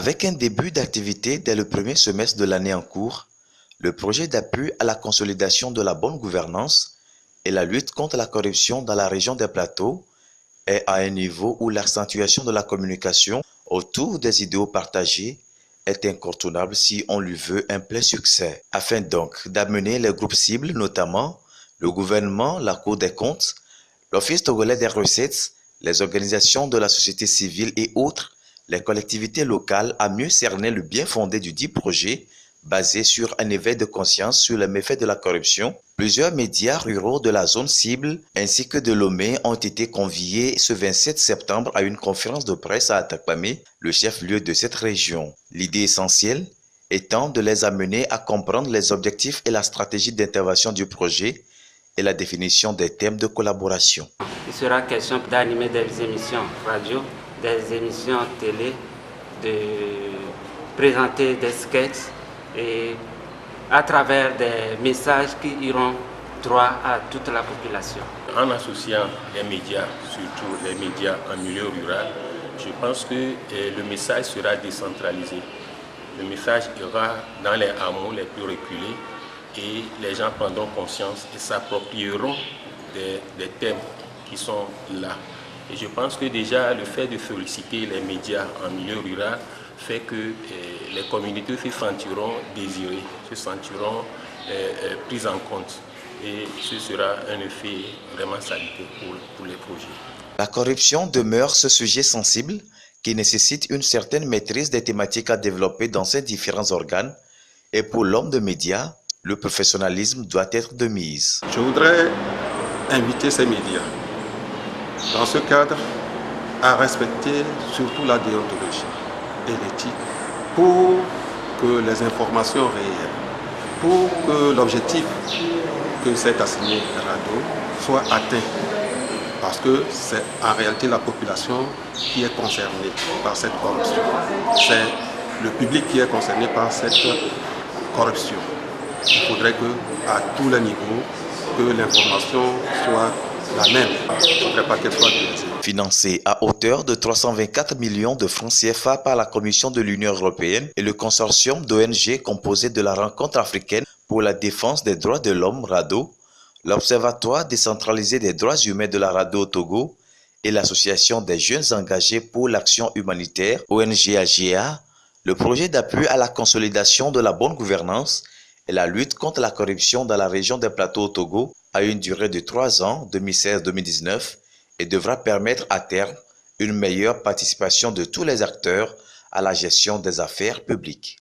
Avec un début d'activité dès le premier semestre de l'année en cours, le projet d'appui à la consolidation de la bonne gouvernance et la lutte contre la corruption dans la région des Plateaux est à un niveau où l'accentuation de la communication autour des idéaux partagés est incontournable si on lui veut un plein succès. Afin donc d'amener les groupes cibles, notamment le gouvernement, la Cour des comptes, l'Office togolais des recettes, les organisations de la société civile et autres, les collectivités locales à mieux cerner le bien fondé du dit projet basé sur un éveil de conscience sur les méfaits de la corruption. Plusieurs médias ruraux de la zone cible ainsi que de Lomé ont été conviés ce 27 septembre à une conférence de presse à Atakpamé, le chef-lieu de cette région. L'idée essentielle étant de les amener à comprendre les objectifs et la stratégie d'intervention du projet et la définition des thèmes de collaboration. Il sera question d'animer des émissions radio, des émissions télé, de présenter des sketchs et à travers des messages qui iront droit à toute la population. En associant les médias, surtout les médias en milieu rural, je pense que le message sera décentralisé. Le message ira dans les hameaux les plus reculés et les gens prendront conscience et s'approprieront des thèmes qui sont là. Et je pense que déjà le fait de solliciter les médias en milieu rural fait que les communautés se sentiront désirées, se sentiront prises en compte. Et ce sera un effet vraiment salutaire pour les projets. La corruption demeure ce sujet sensible qui nécessite une certaine maîtrise des thématiques à développer dans ces différents organes. Et pour l'homme de médias, le professionnalisme doit être de mise. Je voudrais inviter ces médias, dans ce cadre, à respecter surtout la déontologie et l'éthique pour que les informations réelles, pour que l'objectif que s'est assigné RADDHO soit atteint. Parce que c'est en réalité la population qui est concernée par cette corruption. C'est le public qui est concerné par cette corruption. Il faudrait qu'à tous les niveaux, que l'information soit la même. Il ne faudrait pas qu'elle soit biaisée. Financé à hauteur de 324 millions de francs CFA par la Commission de l'Union européenne et le consortium d'ONG composé de la Rencontre africaine pour la défense des droits de l'homme RADDHO, l'Observatoire décentralisé des droits humains de la RADDHO au Togo et l'Association des jeunes engagés pour l'action humanitaire ONG-AGA, le projet d'appui à la consolidation de la bonne gouvernance et la lutte contre la corruption dans la région des Plateaux au Togo a une durée de 3 ans, 2016-2019, et devra permettre à terme une meilleure participation de tous les acteurs à la gestion des affaires publiques.